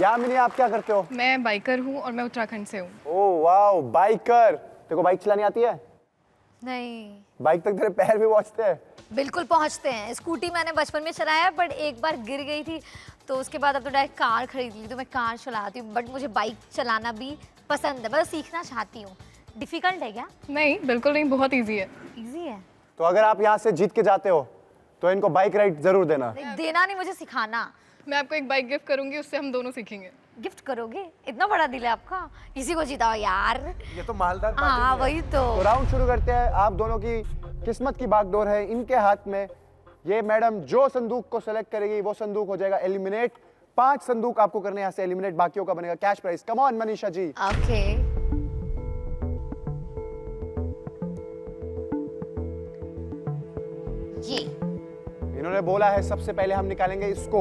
यामिनी, आप क्या करते हो? मैं बाइकर हूँ और मैं उत्तराखंड से हूँ। Oh wow, biker. तेरे को बाइक चलानी आती है? नहीं, बाइक तक तेरे पैर भी पहुंचते हैं? बिल्कुल पहुंचते हैं। स्कूटी मैंने बचपन में चलाया, बट एक बार गिर गई थी, तो उसके बाद अब तो डायरेक्ट कार खरीद ली, तो मैं कार चलाती हूँ। बट मुझे बाइक चलाना भी पसंद है, मतलब सीखना चाहती हूँ। डिफिकल्ट है क्या? नहीं, बिल्कुल नहीं, बहुत इजी है। इजी है? तो अगर आप यहाँ से जीत के जाते हो तो इनको बाइक राइड जरूर देना। देना नहीं, मुझे सिखाना। मैं आपको एक बाइक गिफ्ट करूंगी, उससे हम दोनों सीखेंगे। गिफ्ट करोगे? इतना बड़ा दिल है आपका। इसी को जिताओ यार। ये तो मालदार हाँ वही तो। राउंड शुरू करते हैं। आप दोनों की किस्मत की बागडोर है इनके हाथ में। ये मैडम जो संदूक को सेलेक्ट करेगी वो संदूक हो जाएगा एलिमिनेट। 5 संदूक आपको करने यहाँ से एलिमिनेट, बाकियों का बनेगा cash prize. Come on Manisha ji. Okay. ये इन्होंने बोला है सबसे पहले हम निकालेंगे इसको,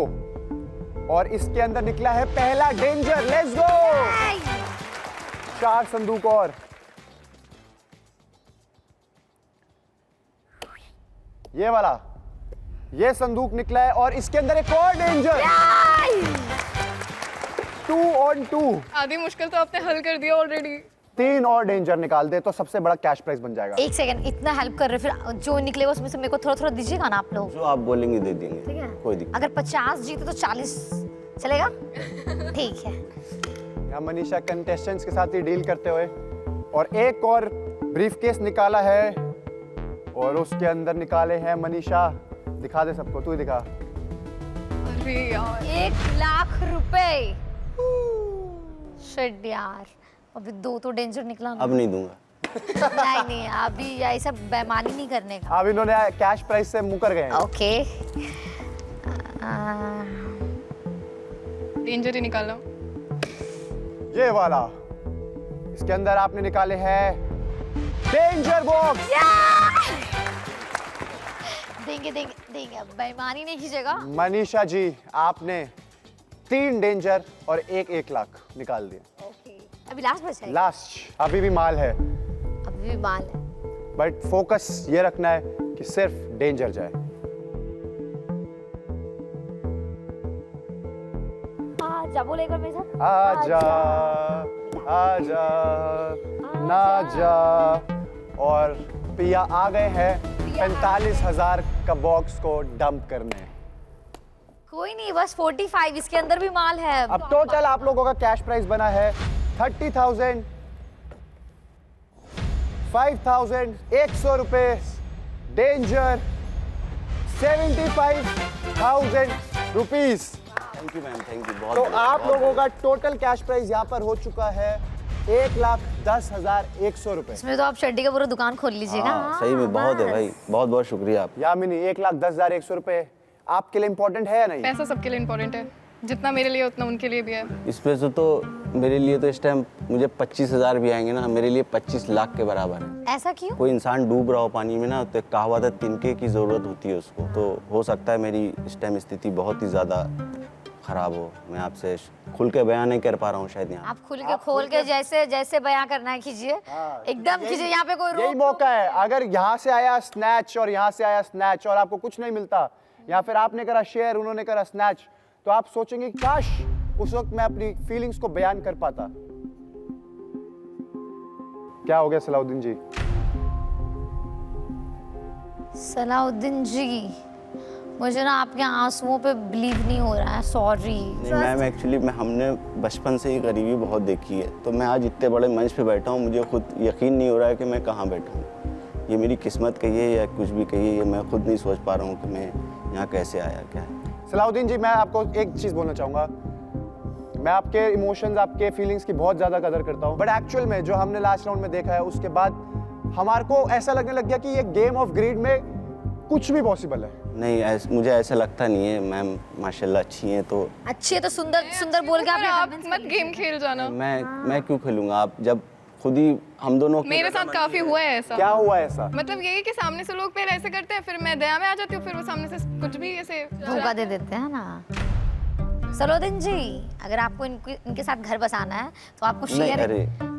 और इसके अंदर निकला है पहला डेंजर। Let's go. 4 संदूक और। ये वाला, ये संदूक निकला है और इसके अंदर एक और डेंजर। 2 on 2। आधी मुश्किल तो आपने हल कर दिया ऑलरेडी। 3 और डेंजर निकाल दे तो सबसे बड़ा कैश प्राइस बन जाएगा। एक सेकंड, इतना हेल्प कर रहे, फिर जो निकलेगा उसमें से मेरे को थोड़ा थोड़ा दीजिएगा ना आप लोग। जो आप बोलेंगे दे देंगे। ठीक है, कोई दिक्कत। अगर 50 जीते तो 40 चलेगा? ठीक है। यहाँ मनीषा कंटेस्टेंट्स के साथ ही डील करते हुए, और एक और ब्रीफकेस निकाला है और उसके अंदर निकाले हैं मनीषा। दिखा दे सबको, तू ही दिखा। अरे यार, 1 लाख रुपए। शिट यार, अभी 2 तो डेंजर निकला ना। अब नहीं दूंगा। नहीं नहीं, अभी ऐसा बेईमानी नहीं करने का। अब इन्होंने कैश प्राइस से मुकर गए हैं। ओके। डेंजर ही निकालो। ये वाला, इसके अंदर आपने निकाले हैं डेंजर बॉक्स। देंगे देंगे देंगे, अब बेईमानी नहीं कीजिएगा। मनीषा जी, आपने 3 डेंजर और 1 लाख निकाल दिए। ओके, अभी लास्ट बचा है। लास्ट, अभी भी माल है, अभी भी माल है। बट फोकस ये रखना है कि सिर्फ डेंजर जाए। जा बोलेगा मेरे साथ। आजा आजा ना जा। और पिया आ गए हैं 45,000 का बॉक्स को डंप करने। कोई नहीं, बस 45, इसके अंदर भी माल है। अब टोटल आप लोगों का कैश प्राइस बना है 30,000, 5,100 रुपए, danger 75,000 rupees. Thank you ma'am, thank you बहुत। तो आप लोगों का टोटल कैश प्राइस यहाँ पर हो चुका है 1,10,100 रुपए। इसमें तो आप चड्डी का पूरा दुकान खोल लीजिएगा। हाँ, सही में बहुत है भाई, बहुत बहुत शुक्रिया आप। यामिनी, 1,10,100 रुपए आपके लिए इम्पोर्टेंट है या नहीं? पैसा सबके लिए इम्पोर्टेंट है, जितना मेरे लिए उतना उनके लिए भी है। इस पे से तो मेरे लिए तो इस टाइम मुझे 25,000 भी आएंगे ना, मेरे लिए 25 लाख के बराबर है। ऐसा क्यों? कोई इंसान डूब रहा हो पानी में ना, तो एक कहावत है, तिनके की जरूरत होती है उसको। तो हो सकता है मेरी इस टाइम स्थिति बहुत ही ज्यादा खराब हो। मैं आपसे खुल के बयान नहीं कर पा रहा हूँ शायद यहाँ। आप खुल के खोल के जैसे जैसे बयां करना है कीजिए, एकदम कीजिए। यहाँ पे कोई यही मौका है। अगर यहाँ से आया स्नैच और यहाँ से आया स्नैच और आपको कुछ नहीं मिलता, या फिर आपने करा शेयर उन्होंने करा स्नैच, तो आप सोचेंगे काश उस वक्त मैं अपनी फीलिंग्स को बयान कर पाता। क्या हो गया सलाउद्दीन जी? सलाउद्दीन जी, मुझे ना आपके आंसुओं पे बिलीव नहीं हो रहा है। सॉरी। नहीं मैम, एक्चुअली हमने बचपन से ही गरीबी बहुत देखी है, तो मैं आज इतने बड़े मंच पे बैठा हूँ, मुझे खुद यकीन नहीं हो रहा है कि मैं कहाँ बैठा हूँ। ये मेरी किस्मत कहिए या कुछ भी कहिए, ये मैं खुद नहीं सोच पा रहा हूँ कि मैं यहाँ कैसे आया, क्या है। सलाउद्दीन जी, मैं आपको एक चीज़ बोलना चाहूँगा। मैं आपके इमोशंस, आपके फीलिंग्स की बहुत ज़्यादा कदर करता हूँ, बट एक्चुअल में जो हमने लास्ट राउंड में देखा है, उसके बाद हमारे को ऐसा लगने लग गया कि ये गेम ऑफ ग्रीड में कुछ भी पॉसिबल है। नहीं, मुझे ऐसा लगता नहीं है। मैम माशाल्लाह अच्छी हैं, तो अच्छी है तो सुंदर सुंदर बोल के आप आपने मत गेम खेल जाना। मैं क्यों खेलूंगा? आप जब खुद ही हम दोनों मेरे साथ काफी हुआ है ऐसा। क्या हुआ ऐसा? मतलब यही कि सामने से लोग पहले ऐसे करते हैं, फिर मैं दया में आ जाती हूँ, फिर वो सामने से कुछ भी ऐसे धोखा दे देते हैं ना। सलाउद्दीन जी, अगर आपको इनके साथ घर बसाना है तो आपको शेयर।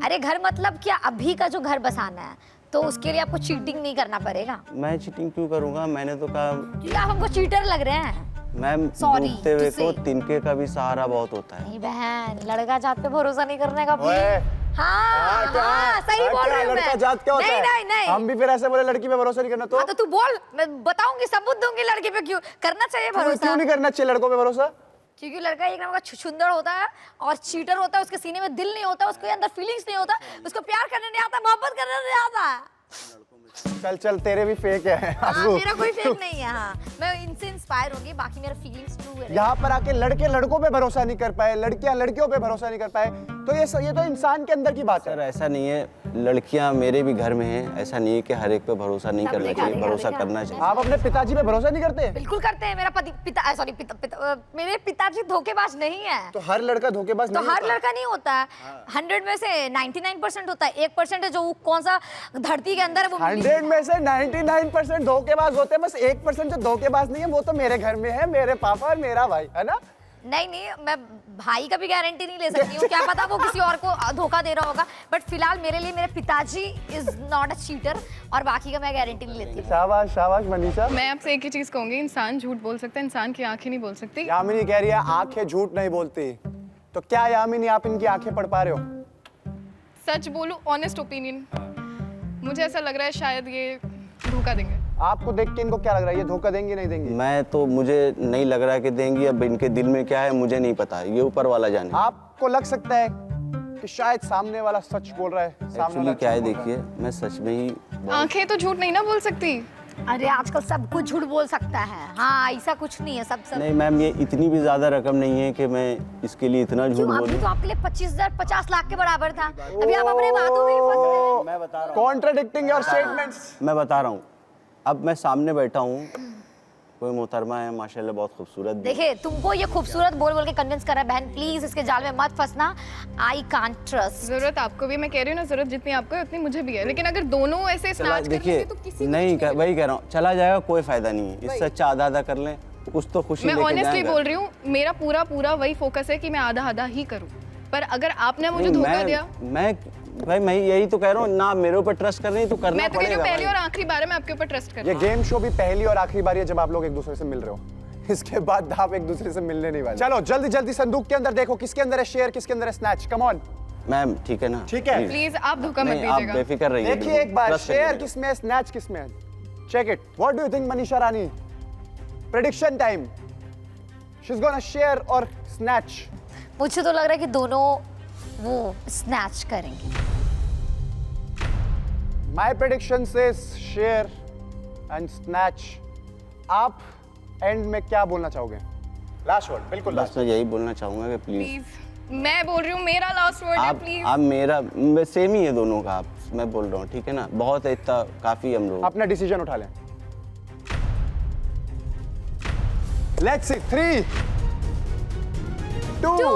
अरे घर मतलब क्या, अभी का जो घर बसाना है, तो उसके लिए आपको चीटिंग नहीं करना पड़ेगा। मैं चीटिंग क्यों करूंगा? मैंने तो कहा क्योंकि आप हमको चीटर लग रहे हैं। मैम Sorry डूबते हुए to को say. तिनके का भी सहारा बहुत होता है। नहीं बहन, लड़का जात पे भरोसा नहीं करने का ओए, please। हाँ क्या हाँ, सही हाँ, बोल क्या रही हूँ लड़का मैं। जात क्या होता नहीं है? नहीं नहीं। हम भी फिर ऐसे बोले लड़की पे भरोसा नहीं करना तो हाँ तो तू बोल, मैं बताऊंगी, सबूत दूंगी लड़की पे क्यों करना चाहिए क्यों भरोसा। नहीं करना चाहिए लड़कों पे भरोसा? क्योंकि लड़का एक नंबर का छुछुंदर होता है और चीटर होता है, उसके सीने में दिल नहीं होता, उसके अंदर फीलिंग्स नहीं होता, उसको प्यार करने नहीं आता, मोहब्बत करने नहीं आता। चल चल तेरे भी फेक है हाँ, आंसू। मेरा कोई फेक नहीं है। हाँ, मैं इनसे इंस्पायर होंगी, बाकी मेरा फीलिंग्स ट्रू है। यहाँ पर आके लड़के लड़कों पे भरोसा नहीं कर पाए, लड़कियां लड़कियों पे भरोसा नहीं कर पाए, तो ये तो इंसान के अंदर की बात सर है। ऐसा नहीं है, लड़कियां मेरे भी घर में हैं, ऐसा नहीं है कि हर एक पे भरोसा नहीं सब करना देखा, चाहिए, देखा, भरोसा देखा। करना चाहिए। आप अपने पिताजी पे भरोसा नहीं करते? बिल्कुल करते हैं। मेरा मेरे पिताजी धोखेबाज नहीं है। तो हर लड़का धोखेबाज तो नहीं हर होता। लड़का नहीं होता है। 100 में से 99% होता है, 1% है जो वो कौन सा धरती के अंदर है वो 100 में से 99% धोखेबाज होते हैं, बस 1% जो धोखेबाज नहीं है वो तो मेरे घर में है, मेरे पापा और मेरा भाई, है ना? नहीं नहीं, मैं भाई का भी गारंटी नहीं ले सकती हूँ, क्या पता वो किसी और को धोखा दे रहा होगा, बट फिलहाल मेरे लिए मेरे पिताजी इज नॉट अ चीटर और बाकी का मैं गारंटी नहीं लेती। शाबाश शाबाश मनीषा। मैं आपसे एक ही चीज़ कहूँगी, इंसान झूठ बोल सकता है, इंसान की आंखें नहीं बोल सकती। यामिनी कह रही है आंखें झूठ नहीं बोलती, तो क्या यामिनी आप इनकी आंखें पढ़ पा रहे हो? सच बोलूं, ऑनेस्ट ओपिनियन, मुझे ऐसा लग रहा है शायद ये धोखा देंगे। आपको देख के इनको क्या लग रहा है, ये धोखा देंगे नहीं देंगे? मैं तो मुझे नहीं लग रहा है कि देंगी, अब इनके दिल में क्या है मुझे नहीं पता, ये ऊपर वाला जाने। आपको लग सकता है कि शायद सामने वाला सच बोल रहा है, सामने एक्चुअली वाला क्या है, झूठ बोल रहा देखिए मैं सच में ही आंखें तो झूठ नहीं ना बोल सकती। अरे आजकल सब कुछ झूठ बोल सकता है। हाँ, ऐसा कुछ नहीं है, सब नहीं मैम, ये इतनी भी ज्यादा रकम नहीं है कि मैं इसके लिए इतना झूठ क्यों, अभी बोलूं। तो आपके लिए 25,000 50 लाख के बराबर था, अभी आप अपने बातों में ही फंस रहे हैं। मैं बता रहा हूँ, कॉन्ट्राडिक्टिंग योर स्टेटमेंट्स। मैं बता रहा हूँ, अब मैं सामने बैठा हूँ, कोई मोहतरमा है माशाल्लाह, बहुत खूबसूरत भी। देखिए, तुमको ये खूबसूरत बोल बोल के कन्विंस कर रहा है, बहन प्लीज इसके जाल में मत फंसना। I can't trust. जरूरत आपको भी, मैं कह रही हूँ ना, जरूरत जितनी आपको है उतनी मुझे भी है, लेकिन अगर दोनों ऐसे चला स्नैच कर देखिए, लेंगे तो किसी को नहीं कुछ वही कह रहा हूँ, चला जाएगा कोई फायदा नहीं है, इससे अच्छा आधा आधा कर लें, कुछ तो खुशी मैं लेके ऑनेस्टली जाएगा। बोल रही हूँ, मेरा पूरा वही फोकस है कि मैं आधा आधा ही करूँ, पर अगर आपने मुझे नहीं, धोखा दिया, मैं यही तो कह रहा हूँ ना, मेरे ऊपर ट्रस्ट कर रही तो करना मैं तो कह रही पड़ेगा हूँ पहली भाई। और आखिरी बार है मैं आपके ऊपर ट्रस्ट कर ये रही हूँ। गेम शो भी पहली और आखिरी बार है जब आप लोग एक दूसरे से मिल रहे हो, इसके बाद आप एक दूसरे से मिलने नहीं वाले। चलो जल्दी जल्दी संदूक के अंदर देखो किसके अंदर है शेयर, किसके अंदर है स्नैच। कम ऑन, मैम ठीक है ना, ठीक है। Please। प्लीज आप धोखा मत नहीं, आप दीजिएगा। बेफिक्र रहिए, देखिए बिल्कुल, एक बार trust करिए शेयर मेरे किसमें है, स्नैच किसमें है, check it. What do you think Manisha Rani? Prediction time, she is gonna share और स्नैच। मुझे तो लग रहा है कि दोनों वो स्नैच करेंगे। My prediction says share and snatch. आप एंड में क्या बोलना चाहोगे? लास्ट वर्ड, बिल्कुल बस लास्ट। मैं यही बोलना चाहूंगा कि प्लीज प्लीज मैं बोल रही हूँ, मेरा लास्ट वर्ड है, प्लीज। आप मेरा सेम ही है दोनों का, आप मैं बोल रहा हूँ, ठीक है ना, बहुत है इतना काफी हम लोग। अपना डिसीजन उठा लें। Let's see, 3 2 2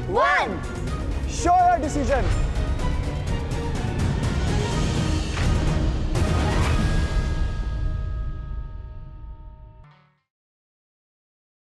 1 show your decision.